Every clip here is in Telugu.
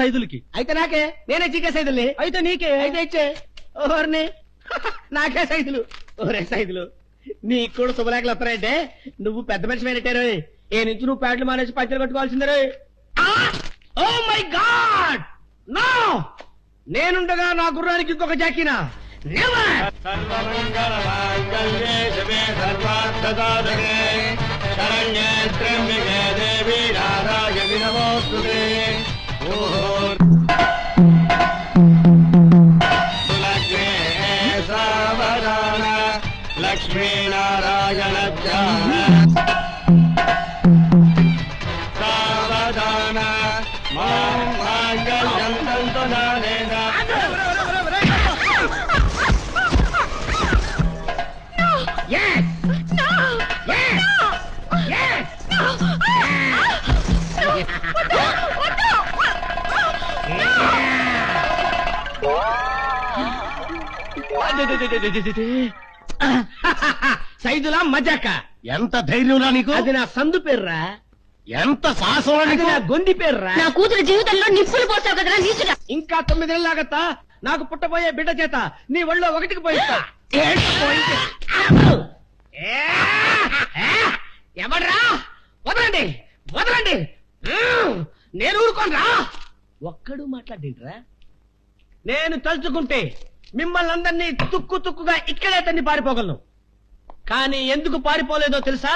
సైదులకి. అయితే నాకే, నేనే చీకే సైదుల్ని. అయితే నీకే. అయితే ఇచ్చే. ఓర్ని నాకే సైదులు. ఓరే సైదులు, నీకు కూడా శుభలేఖలు వస్తాయంటే నువ్వు పెద్ద మనిషి అయినట్టారు. ఏ నుంచి నువ్వు ప్యాంట్లు మానేసి పంచలు కట్టుకోవాల్సిందే. Oh my God, no! నేనుండగా నా గుర్రానికి ఇంకొక జాకీనా? లక్ష్మీనారాయణ సావధాన మాంగళ్యం తంతు నానేన. సైదులా మజాక? ఎంత ధైర్యంరా నీకు? అది నా సందు పేర్రా. ఎంత సాహసం అది నా గొంది పేర్రా. నా కూతురు జీవితంలో నిప్పులు పోస్తావు కదరా నీచుడా. ఇంకా 9 నెలలాగత్తా నాకు పుట్టబోయే బిడ్డ చేత నీ ఒళ్ళో 1కి పోయిస్తా. ఎవడ్రా? వదలండి, వదలండి, నేను ఊరుకోనరా. ఒక్కడు మాట్లాడేంట్రా? నేను తలుచుకుంటే మిమ్మల్ని అందరినీ తుక్కు తుక్కుగా ఇక్కడే తన్ని పారిపోగలను. కానీ ఎందుకు పారిపోలేదో తెలుసా?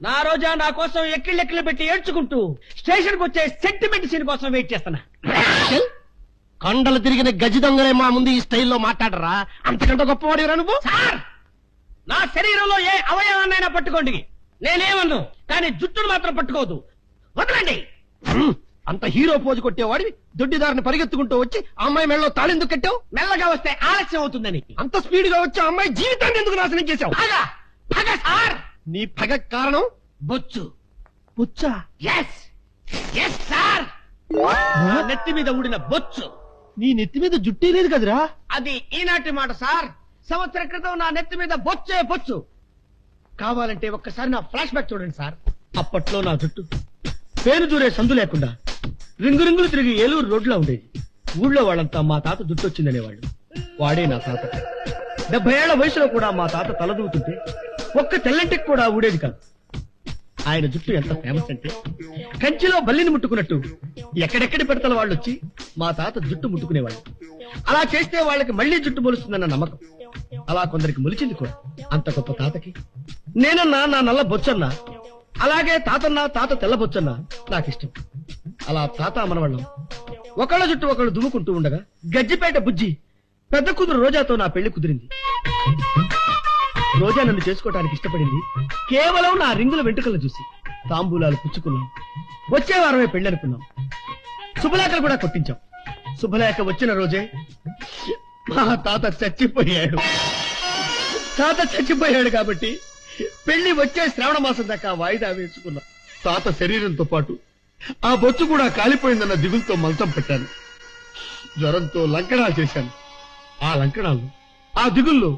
నా రోజా నా కోసం ఎక్కిళ్ళెక్కిళ్ళు పెట్టి ఏడ్చుకుంటూ స్టేషన్ కు వచ్చే సెంటిమెంట్ సీన్ కోసం వెయిట్ చేస్తున్నా. కండలు తిరిగిన గజి దొంగలే మా ముందు ఈ స్టైల్లో మాట్లాడరా? అంతకంటే గొప్పవాడిరా నువ్వు? సార్, నా శరీరంలో ఏ అవయవాన్నైనా పట్టుకోండి, నేనేమన్ను. కానీ జుట్టును మాత్రం పట్టుకోవద్దు. వదలండి. అంత హీరో పోజు కొట్టేవాడివి దొడ్డిదారిని పరిగెత్తుకుంటూ వచ్చి అమ్మాయి మెడలో తాళెందుకు కట్టావు? మెల్లగా వస్తే ఆలస్యం అవుతుందని. అంత స్పీడ్ గా వచ్చి అమ్మాయి జీవితాన్ని ఎందుకు నాశనం చేశావు? పగ సార్. నీ పగ కారణం బొచ్చు. పుచ్చా? ఎస్ ఎస్ సార్, నెత్తి మీద ఊడిన బొచ్చు. నీ నెత్తి మీద జుట్టే లేదు కదరా? అది ఈనాటి మాట సార్. సంవత్సరం క్రితం నా నెత్తి మీద బొచ్చే బొచ్చు. కావాలంటే ఒక్కసారి నా ఫ్లాష్ బ్యాక్ చూడండి సార్. అప్పట్లో నా జుట్టు పేరు దూరే సందు లేకుండా రింగు రింగులు తిరిగి ఏలూరు రోడ్లో ఉండేది. ఊళ్ళో వాళ్ళంతా మా తాత జుట్టు వచ్చిందనేవాళ్ళు. వాడే నా తాత. 70 ఏళ్ల వయసులో కూడా మా తాత తలదూతుంటే ఒక్క తెల్లంటికి కూడా ఊడేది కాదు. ఆయన జుట్టు ఎంత ఫేమస్ అంటే కంచిలో బల్లిని ముట్టుకున్నట్టు ఎక్కడెక్కడి పెడతల వాళ్ళు వచ్చి మా తాత జుట్టు ముట్టుకునేవాళ్ళు. అలా చేస్తే వాళ్ళకి మళ్లీ జుట్టు మొలుస్తుందన్న నమ్మకం. అలా కొందరికి మొలిచింది కూడా. అంత గొప్ప తాతకి నేనన్నా నా నల్ల బొచ్చన్నా, అలాగే తాతన్నా తాత తెల్ల బొచ్చన్నా నాకిష్టం. అలా తాత మనవాళ్ళం ఒకళ్ళ జుట్టు ఒకళ్ళు దువ్వుకుంటూ ఉండగా గజ్జిపేట బుజ్జి పెద్ద కూతురు రోజాతో నా పెళ్లి కుదిరింది. రోజా నన్ను చేసుకోవడానికి ఇష్టపడింది కేవలం నా రింగుల వెంట్రుకలను చూసి. తాంబూలాలు పుచ్చుకున్నాం. వచ్చే వారమే పెళ్లి అనుకున్నాం. శుభలేఖలు కూడా కొట్టించాం. శుభలేఖ వచ్చిన రోజే మా తాత చచ్చిపోయాడు. తాత చచ్చిపోయాడు కాబట్టి పెళ్లి వచ్చే శ్రావణ మాసం దాకా వాయిదా వేసుకున్నాం. తాత శరీరంతో పాటు ఆ బొచ్చు కూడా కాలిపోయిందన్న దిగులతో మంచం పెట్టాను. జ్వరంతో లంకణాలు చేశాను. ఆ లంకణాలు ఆ దిగుల్లో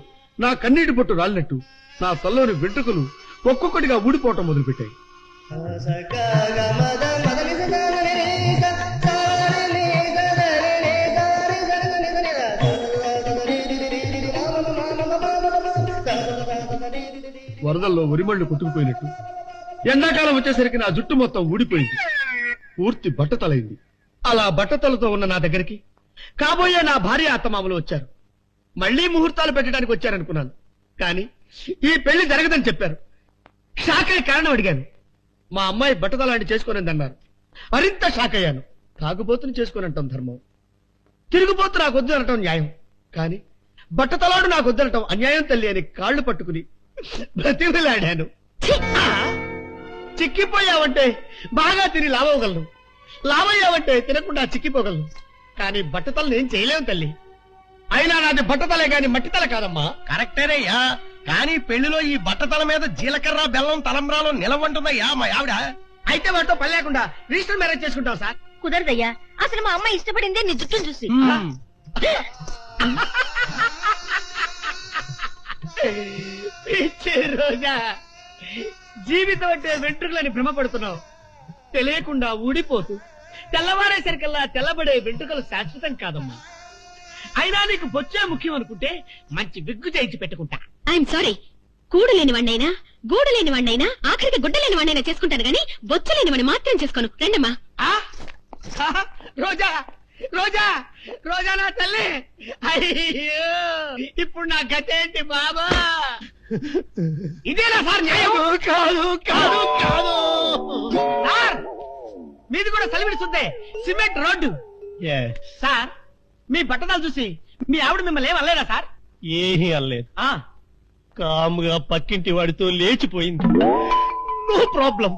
నా కన్నీటి బొట్టు రాలినట్టు నా తల్లోని వెంట్రుకలు ఒక్కొక్కటిగా ఊడిపోవటం మొదలుపెట్టాయి. వరదల్లో ఉరిమళ్లు కొట్టుకుపోయినట్టు ఎండాకాలం వచ్చేసరికి నా జుట్టు మొత్తం ఊడిపోయింది. పూర్తి బట్టతలైంది. అలా బట్టతలతో ఉన్న నా దగ్గరికి కాబోయే నా భార్య అత్తమామలు వచ్చారు. మళ్లీ ముహూర్తాలు పెట్టడానికి వచ్చారనుకున్నాను. కానీ ఈ పెళ్లి జరగదని చెప్పారు. షాక్ అయ్యే కారణం అడిగాను. మా అమ్మాయి బట్టతలాంటి చేసుకోనందన్నారు. మరింత షాక్ అయ్యాను. తాగుబోతుని చేసుకోనంటాం ధర్మం, తిరుగుబోతు నాకు వద్దు అనటం న్యాయం. కానీ బట్టతలాడు నాకు వద్దనటం అన్యాయం తల్లి అని కాళ్లు పట్టుకుని బ్రతిమలాడాను. చిక్కిపోయావంటే బాగా తిని లావగలను, లావయ్యావంటే తినకుండా చిక్కిపోగలను. కానీ బట్టతలను ఏం చేయలేము తల్లి. అయినా నాది బట్టతలే గాని మట్టితల కాదమ్మా. కరెక్టేనయ్యా, కానీ పెళ్లిలో ఈ బట్టతల మీద జీలకర్ర బెల్లం తలంబ్రాలు నిలవంటుందయ్యా మా ఆవిడ. అయితే వాటితో పని లేకుండా రిజిస్టర్ మ్యారేజ్ చేసుకుంటాం సార్. కుదరదయ్యా, అసలు మా అమ్మ ఇష్టపడిందే నీ జుట్టును చూసి. రోజా, జీవితం అంటే వెంట్రుకలని భ్రమపడుతున్నావు. తెలియకుండా ఊడిపోతూ తెల్లవారేసరికల్లా తెల్లబడే వెంట్రుకలు శాశ్వతం కాదమ్మా. అయినా నీకు బొచ్చే ముఖ్యం అనుకుంటే మంచి విగ్గు చేయించి పెట్టుకుంటా. ఐఎమ్ సారీ, కూడు లేని వాడినైనా గూడు లేని వాడినైనా ఆఖరికి గుడ్డ లేని వాడినైనా చేసుకుంటాను గానీ బొచ్చు లేని వాడిని మాత్రం చేసుకోను. రండమ్మా. ఆ? రోజా రోజా రోజా నా తల్లి, అయ్యో ఇప్పుడు నా గతి ఏంటి బాబా? ఇదేనా సార్ న్యాయం? కాదు కాదు కాదు సార్ మీది కూడా సలివిడుస్తుందే, సిమెంట్ రోడ్డు. సార్ మీ బట్టదాలు చూసి మీ ఆవిడ మిమ్మల్ని ఏమనలేదా సార్? ఏమీ అనలేదు. ఆ కామ్గా పక్కింటి వాడితో లేచిపోయింది. No problem,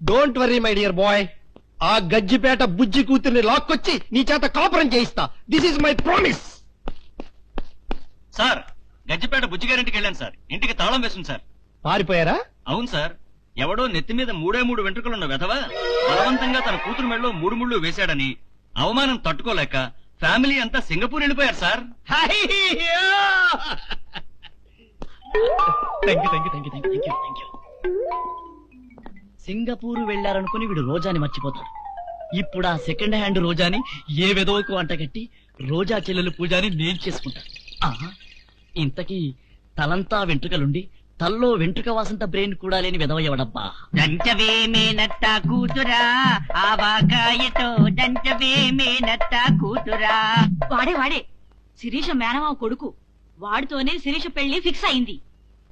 don't worry my dear boy. ఆ గజ్జిపేట బుజ్జి కూతుర్ని లాక్కొచ్చి నీ చేత కాపురం చేయిస్తా. This is my promise. Sir, Gajjipeta బుజ్జిగారింటికి వెళ్ళాను సార్. ఇంటికి తాళం వేసింది సార్. పారిపోయారా? అవును సార్, ఎవడో నెత్తి మీద 3 వెంట్రుకలున్న వెధవ బలవంతంగా తన కూతురు మెడలో 3 ముళ్ళు వేశాడని అవమానం తట్టుకోలేక ఫ్యామిలీ అంతా సింగపూర్ వెళ్ళిపోయారు సార్. అయ్యో సింగపూర్ వెళ్లారనుకుని వీడు రోజాని మర్చిపోతాడు. ఇప్పుడు ఆ సెకండ్ హ్యాండ్ రోజాని ఏ వెదవకు అంటగట్టి రోజా చెల్లెలు పూజాని నేను చేసుకుంటాను. ఇంతకీ తలంతా వెంట్రుకలుండి తల్లో వెంట్రుక వాసంత బ్రెయిన్ కూడా లేని వెదవ ఎవడబ్బా? దంచవేమేనత్త కూతురా ఆవాకాయతో దంచవేమేనత్త కూతురా. వాడే శిరీష మేనమావ కొడుకు. వాడితోనే శిరీష పెళ్లి ఫిక్స్ అయింది.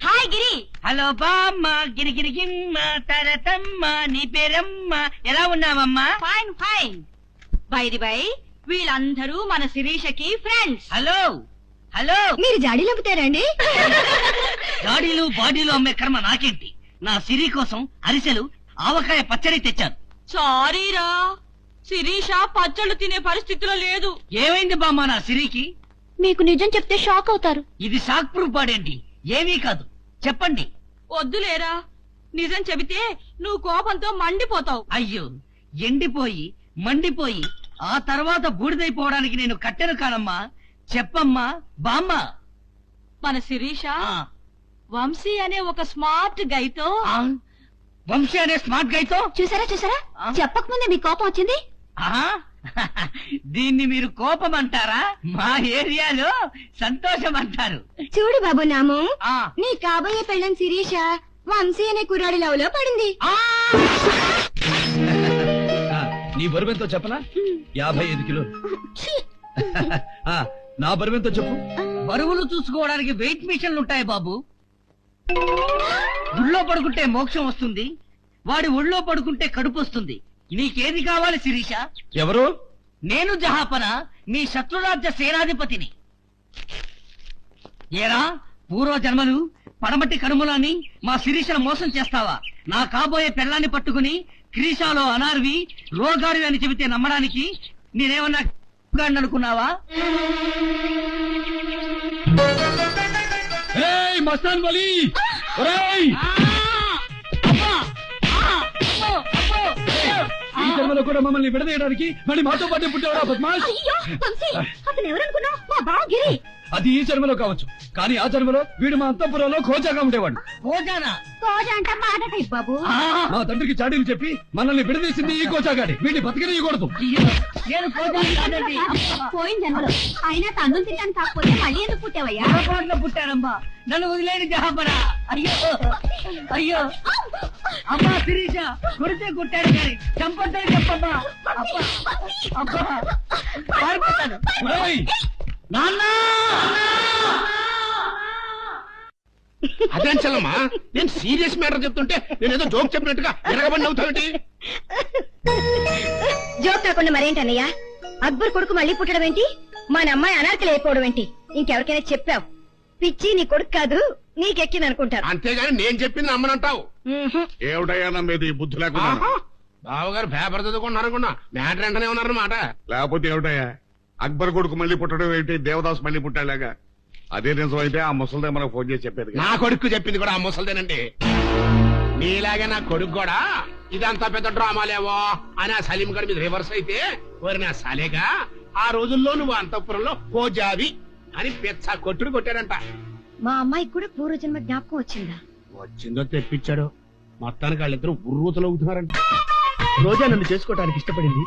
హాయ్ గిరి. హలో బామ్మ గిరిగిరిగిమ్మ తరతమ్మ నీ పేరమ్మ, ఎలా ఉన్నావమ్మా? Fine fine. బై వీళ్ళందరూ మన శిరీషకి ఫ్రెండ్స్. హలో హలో, మీరు జాడీలో పుట్టారండి? గాడీలు బాడీలు అమ్మే కర్మ నాకేంటి? నా సిరి కోసం అరిసెలు ఆవకాయ పచ్చడి తెచ్చాను. సారీరా, శిరీష పచ్చళ్ళు తినే పరిస్థితిలో లేదు. ఏమైంది బామ్మ నా సిరికి? మీకు నిజం చెప్తే షాక్ అవుతారు. ఇది షాక్ ప్రూఫ్ పాడేంటి? ఏమీ కాదు, చెప్పండి. వద్దులేరా, నిజం చెబితే నువ్వు కోపంతో మండిపోతావు. అయ్యో, ఎండిపోయి మండిపోయి ఆ తర్వాత బూడిదైపోవడానికి నేను కట్టెను కానమ్మా. చెప్పమ్మా బామ్మ. మన శిరీష ఆ, వంశీ అనే ఒక స్మార్ట్ గైతో. ఆ, వంశీ అనే స్మార్ట్ గైతో చూసారా ఆ? చెప్పకముందే మీ కోపం వచ్చింది. దీన్ని మీరు కోపం అంటారా? మా ఏరియాలో సంతోషం అంటారు. చూడు బాబు నాము, ఆ, నీ కాబోయే పెళ్ళం శిరీష వంశీ అనే కుర్రాడి లవ్ లో పడింది. ఆ, నీ బరువెంతో చెప్పనా? 55 కిలోలు. నా బరువెంతో చెప్పు. బరువులు చూసుకోవడానికి వెయిట్ మిషన్లు ఉంటాయి బాబు. గుళ్ళో పడుకుంటే మోక్షం వస్తుంది, వాడి ఒళ్ళో పడుకుంటే కడుపు వస్తుంది. నీకేది కావాలి శిరీష? ఎవరు? నేను జహాపన, మీ శత్రురాజ్య సేనాధిపతిని. ఏరా పూర్వ జన్మలు పడమటి కనుమలని మా శిరీషను మోసం చేస్తావా? నా కాబోయే పెళ్ళాన్ని పట్టుకుని క్రీషాలో అనార్వి రోగాడివి అని చెబితే నమ్మడానికి నేనేమన్నా అనుకున్నావా? ఏయ్ మస్తాన్ వలి! ఒరేయ్! ఈ జన్మలో కూడా మమ్మల్ని విడదీయడానికి మళ్ళీ మాతో పాటే పుట్టావా బద్మాష్? అతను ఎవరనుకున్నావు? మా బావ గిరి. అది ఈ జన్మలో కావచ్చు, కానీ ఆ జన్మలో వీడు మా అంతఃపురంలో ఖోజాగా ఉండేవాడు. భోజనా? కోజ అంట మాట టైప్ బాబు. మా తండ్రికి చాడీలు చెప్పి మనల్ని విడదీసింది ఈ కోచాగాడి. వీడిని బతికినీయకూడదు. నేను భోజనం కాదండి, పోయిన జన్మలో అయినా తండ్రులు తింటాను కాకపోతే మళ్ళీ ఎందుకు పుట్టావయ్యా? పొరపాటున పుట్టానమ్మా. నన్ను వదిలేని జహాపరా. అయ్యో అయ్యో, అమ్మా శిరీష కొడితే కొట్టాడు కానీ చంపొద్దని చెప్పమ్మా. అబ్బా అబ్బా, పారిపోతాను. ఒరేయ్! నాన్న అదేం చెల్లమ్మా, నేను సీరియస్ మ్యాటర్ చెప్తుంటే నేనేదో జోక్ చెప్పినట్టుగా ఎరగబడి నవ్వుతావేంటి? జోక్ కాకుండా మరేంటన్నయ్య? అక్బర్ కొడుకు మళ్ళీ పుట్టడం ఏంటి? మన అమ్మాయి అనార్కలి అయిపోవడం ఏంటి? ఇంకెవరికైనా చెప్పావు? పిచ్చి నీ కొడుకు కాదు, నీకెక్కింది అనుకుంటారు. అంతేగాని నేను చెప్పింది నమ్మనంటావు. ఏమిటయ్యా నమ్మేది బుద్ధి లేకుండా? బావగారు పేపర్ చదువుకున్నారనుకున్నా, మ్యాటర్ వెంటనే ఉన్నారన్నమాట. లేకపోతే ఏమిటయ్యా, అక్బర్ కొడుకు మళ్ళీ పుట్టడం ఏంటి, దేవదాస్ మళ్ళీ పుట్టాలాగా? అదే నిజం అయితే ఆ ముసలిదే మనకు ఫోన్ చేసి చెప్పేది కదా. నా కొడుకు చెప్పింది కూడా ఆ ముసలిదేనండి. నీలాగే నా కొడుకు కూడా ఇదంతా పెద్ద డ్రామాలేవో అని ఆ సలీం గడి మీద రివర్స్ అయితే, ఓరి నా సాలేగా ఆ రోజుల్లో నువ్వు అంతఃపురంలో పోజావి అని పెచ్చ కొట్టుడు కొట్టాడంట. మా అమ్మాయికి కూడా పూర్వజన్మ జ్ఞాపకం వచ్చిందా? వచ్చిందో తెప్పించాడు. మొత్తానికి వాళ్ళిద్దరూ ఉర్రూతలు అవుతున్నారంట. రోజా నన్ను చేసుకోవడానికి ఇష్టపడింది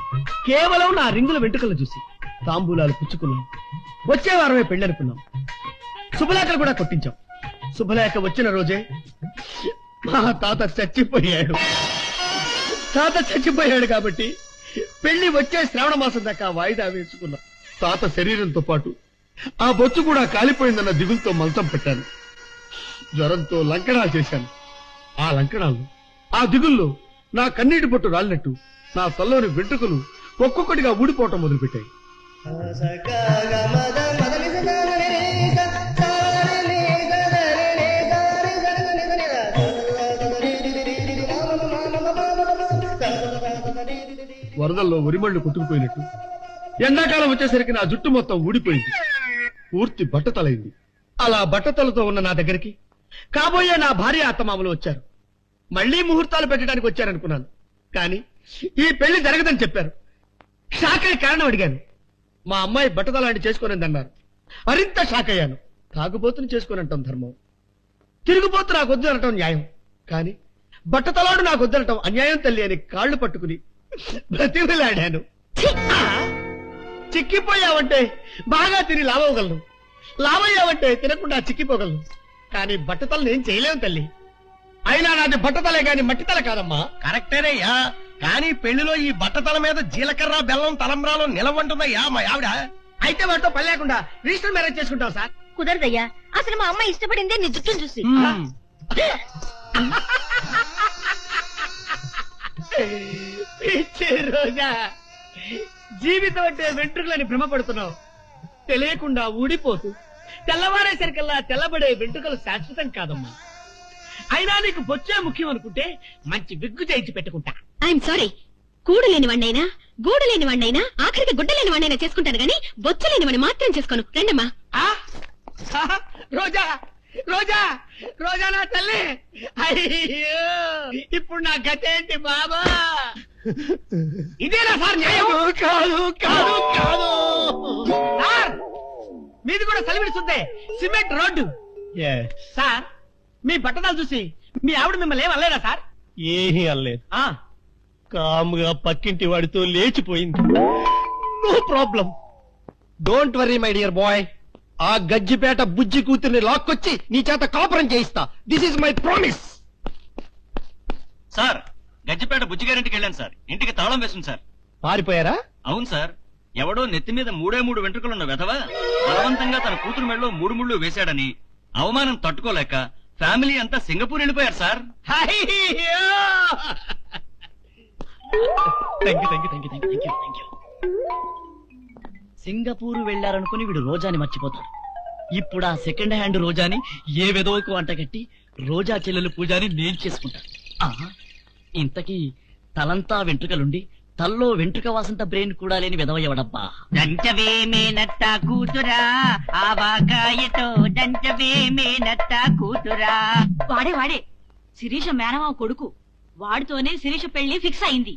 కేవలం నా రింగుల వెంట్రుకలను చూసి. తాంబూలాలు పుచ్చుకున్నాం. వచ్చే వారమే పెళ్ళనుకున్నాం. శుభలేఖలు కూడా కొట్టించాం. శుభలేఖ వచ్చిన రోజే మా తాత చచ్చిపోయాడు. కాబట్టి పెళ్లి వచ్చే శ్రావణ మాసం దాకా వాయిదా వేసుకున్నాం. తాత శరీరంతో పాటు ఆ బొచ్చు కూడా కాలిపోయిందన్న దిగులతో మంచం పెట్టాను. జ్వరంతో లంకణాలు చేశాను. ఆ లంకణాలు, ఆ దిగుల్లో నా కన్నీటి బొట్టు రాలినట్టు నా తల్లోని వెంట్రుకలు ఒక్కొక్కటిగా ఊడిపోవటం మొదలుపెట్టాయి. వరదల్లో ఉరిమళ్లు కొట్టుకుపోయినట్టు ఎండాకాలం వచ్చేసరికి నా జుట్టు మొత్తం ఊడిపోయింది. పూర్తి బట్టతలైంది. అలా బట్టతలతో ఉన్న నా దగ్గరికి కాబోయే నా భార్య అత్తమామలు వచ్చారు. మళ్లీ ముహూర్తాలు పెట్టడానికి వచ్చారనుకున్నాను. కానీ ఈ పెళ్లి జరగదని చెప్పారు. షాక్ అయ్యే కారణం అడిగాను. మా అమ్మాయి బట్టతలాంటి చేసుకోనందన్నారు. మరింత షాక్ అయ్యాను. తాగుబోతుని చేసుకోనంటాం ధర్మం, తిరుగుబోతు నాకు వద్దు అనటం న్యాయం. కానీ బట్టతలాడు నాకు వద్దనటం అన్యాయం తల్లి అని కాళ్లు పట్టుకుని బ్రతిమలాడాను. చిక్కిపోయావంటే బాగా తిని లావగలను, లావయ్యావంటే తినకుండా చిక్కిపోగలను. కానీ బట్టతలను ఏం చేయలేము తల్లి. అయినా నాది బట్టతలే గాని మట్టితల కాదమ్మా. కరెక్టేనయ్యా, కానీ పెళ్లిలో ఈ బట్టతల మీద జీలకర్ర బెల్లం తలంబ్రాలు నిలవంటుందయ్యా మా ఆవిడ. అయితే వాటితో పని లేకుండా రిజిస్టర్ మ్యారేజ్ చేసుకుంటాం సార్. కుదరదయ్యా, అసలు మా అమ్మ ఇష్టపడిందే నీ జుట్టును చూసి. రోజా, జీవితం అంటే వెంట్రుకలని భ్రమపడుతున్నావు. తెలియకుండా ఊడిపోతూ తెల్లవారేసరికల్లా తెల్లబడే వెంట్రుకలు శాశ్వతం కాదమ్మా. అయినా నీకు బొచ్చే ముఖ్యం అనుకుంటే మంచి విగ్గు చేయించి పెట్టుకుంటా. ఐఎమ్ సారీ, కూడు లేని వాడినైనా గూడు లేని వాడినైనా ఆఖరికి గుడ్డ లేని వాడినైనా చేసుకుంటాను గానీ బొచ్చు లేని వాడిని మాత్రం చేసుకోను. రండమ్మా. రోజా, రోజా, రోజా నా తల్లి. అయ్యో, ఇప్పుడు నా గతేంటి బాబా? ఇదేనా సార్ న్యాయం? కాదు కాదు కాదు సార్, మీది కూడా సలివిడుతుందే సిమెంట్ రోడ్డు. సార్, మీ బట్టదాలు చూసి మీ ఆవిడ మిమ్మల్ని ఏం అనలేదా సార్? ఏమీ అనలేదు. కాముగా పక్కింటి వాడితో లేచిపోయింది. No problem, don't worry my dear boy. ఆ గజ్జిపేట బుజ్జి కూతుర్ని లాక్కొచ్చి నీ చేత కాపురం చేయిస్తా. This is my promise. Sir, Gajjipeta బుజ్జిగారింటికి వెళ్ళాను సార్. ఇంటికి తాళం వేసింది సార్. పారిపోయారా? అవును సార్. ఎవడో నెత్తి మీద మూడు వెంట్రుకలున్న వెధవ బలవంతంగా తన కూతురు మెడలో 3 ముళ్ళు వేశాడని అవమానం తట్టుకోలేక ఫ్యామిలీ అంతా సింగపూర్ వెళ్ళిపోయారు సార్. సింగపూర్ వెళ్లారనుకుని వీడు రోజాని మర్చిపోతాడు. ఇప్పుడు ఆ సెకండ్ హ్యాండ్ రోజాని ఏ వెదవకు అంటగట్టి రోజా చెల్లెలు పూజాని నేను చేసుకుంటాను. ఇంతకీ తలంతా వెంట్రుకలుండి తల్లో వెంట్రుక వాసంత బ్రెయిన్ కూడా లేని వెదవయ్యవడబ్బా. దంచవే మేనత్త కూతురా, ఆవాకాయతో దంచవే మేనత్త కూతురా. వాడే శిరీష మేనమావ కొడుకు. వాడితోనే శిరీష పెళ్లి ఫిక్స్ అయింది.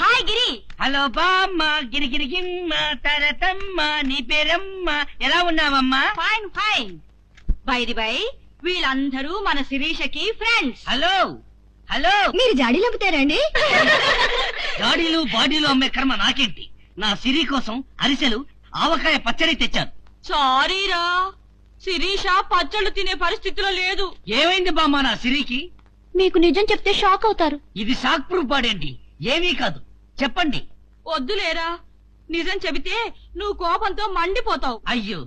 హాయ్ గిరి. హలో బామ్మ, గిరిగిరి గిమ్మ తరతమ్మ, నీ పేరమ్మ, ఎలా ఉన్నావమ్మా? Fine fine. బై వీళ్ళందరూ మన శిరీషకి ఫ్రెండ్స్. హలో హలో, మీరు జాడీలు అమ్ముతారండి? గాడీలు బాడీలు అమ్మే కర్మ నాకేంటి? నా సిరి కోసం అరిసెలు ఆవకాయ పచ్చడి తెచ్చాను. సారీరా, శిరీష పచ్చళ్ళు తినే పరిస్థితిలో లేదు. ఏమైంది బామ్మ నా సిరికి? మీకు నిజం చెప్తే షాక్ అవుతారు. ఇది షాక్ ప్రూఫ్ బాడేంటి? ఏమీ కాదు, చెప్పండి. వద్దులేరా, నిజం చెబితే నువ్వు కోపంతో మండిపోతావు. అయ్యో,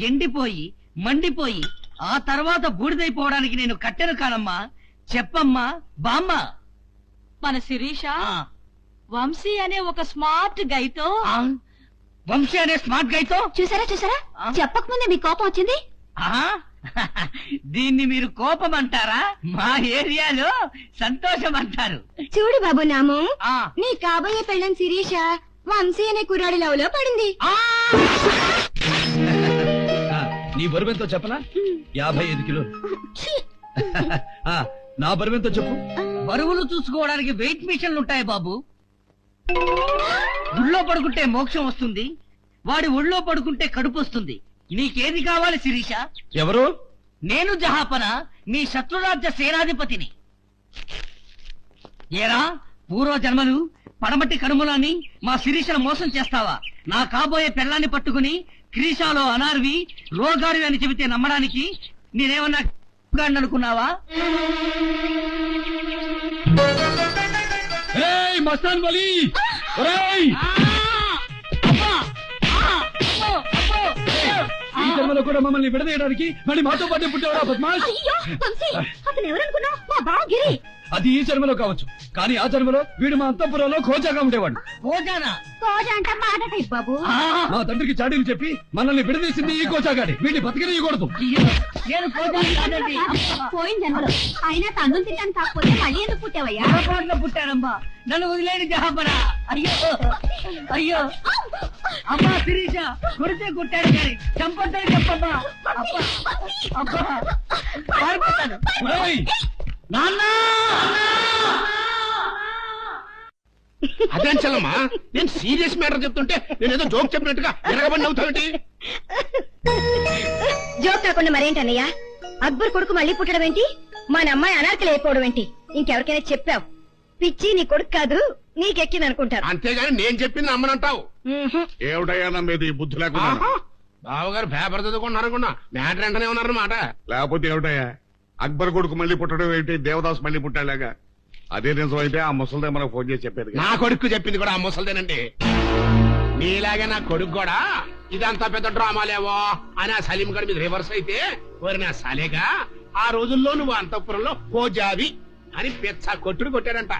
ఎండిపోయి మండిపోయి ఆ తర్వాత బూడిదైపోవడానికి నేను కట్టెను కానమ్మా. చెప్పమ్మా బామ్మ. మన శిరీష వంశీ అనే ఒక స్మార్ట్ గైతో. వంశీ అనే స్మార్ట్ గైతో? చూసారా చెప్పకముందే మీ కోపం వచ్చింది. దీన్ని మీరు కోపం అంటారా? మా ఏరియాలో సంతోషం అంటారు. చూడు బాబు నాము, నీ కాబోయే పెళ్ళం శిరీష వంశీ అనే కుర్రాడి లవ్ లో పడింది. నీ బరువెంతో చెప్పనా? 55 కిలోలు. నా బరువెంతో చెప్పు. బరువులు చూసుకోవడానికి వెయిట్ మిషన్లు ఉంటాయి బాబు. గుళ్ళో పడుకుంటే మోక్షం వస్తుంది, వాడి ఒళ్ళో పడుకుంటే కడుపు వస్తుంది. నీకేది కావాలి శిరీష? ఎవరు? నేను జహాపన, మీ శత్రురాజ్య సేనాధిపతిని. ఏరా పూర్వ జన్మలు పడమటి కనుమలని మా శిరీషను మోసం చేస్తావా? నా కాబోయే పెళ్ళాన్ని పట్టుకుని క్రీషాలో అనార్వి రోగారి అని చెబితే నమ్మడానికి నేనేమన్నా అనుకున్నావా? ఏయ్ మస్తాన్ వలి ఒరేయ్ ఈ జన్మలో కూడా మమ్మల్ని విడదీయడానికి మళ్ళీ మాతో పాటే పుట్టావరా బద్మాష్? అయ్యో వంశీ, అతను ఎవరనుకున్నావు? మా బావ గిరి. అది ఈ జన్మలో కావచ్చు, కానీ ఆ జన్మలో వీడు మా అంతఃపురంలో ఖోజాగా ఉండేవాడు. భోజనా కోజ అంటే మాట టైప్ బాబు. మా తండ్రికి చాడీలు చెప్పి మనల్ని విడదీసింది ఈ కోచాగాడి. వీడిని బతికినీయకూడదు. నేను భోజనం కాదండి. పోయిన జన్మలో అయినా తండ్రి తింటాను, కాకపోతే మళ్ళీ ఎందుకు పుట్టావయ్యా? పొరపాటున పుట్టానమ్మా, నన్ను వదిలేని జహాపరా. అయ్యో అయ్యో అమ్మా శిరీష, కొడితే కొట్టాడు కానీ చంపొద్దని చెప్పమ్మా. అబ్బా అబ్బా పారిపోతాను. ఒరేయ్, నాన్న అదే చల్లమ్మా, నేను సీరియస్ మ్యాటర్ చెప్తుంటే నేను ఏదో జోక్ చెప్పినట్టుగా ఎరగబడి అవుతావేంటి? జోక్ కాకుండా మరేంటన్నయ్యా? అక్బర్ కొడుకు మళ్ళీ పుట్టడం ఏంటి? మన అమ్మాయి అనార్కలి అయిపోవడం ఏంటి? ఇంకెవరికైనా చెప్పావు? పిచ్చి నీ కొడుకు కాదు, నీకెక్కింది అనుకుంటారు. అంతేగాని నేను చెప్పింది నమ్మనంటావు. ఏమిటయ్యా నమ్మేది బుద్ధి లేకుండా? బావగారు పేపర్ చదువుకున్నారనుకున్నా, మ్యాటర్ వెంటనే ఉన్నారన్నమాట. లేకపోతే ఏమిటయ్యా, అక్బర్ కొడుకు మళ్ళీ పుట్టడం ఏంటి, దేవదాస్ మళ్ళీ పుట్టాలాగా? అదే నిజం అయితే ఆ ముసలిదే మనకు ఫోన్ చేసి చెప్పేది కదా. నా కొడుకు చెప్పింది కూడా ఆ ముసలిదేనండి. నీలాగే నా కొడుకు కూడా ఇదంతా పెద్ద డ్రామాలేవో అని ఆ సలీం గడి మీద రివర్స్ అయితే, ఓరి నా సలేగా, ఆ రోజుల్లో నువ్వు అంతఃపురంలో కోజావి అని పెచ్చ కొట్టుడు కొట్టాడంట.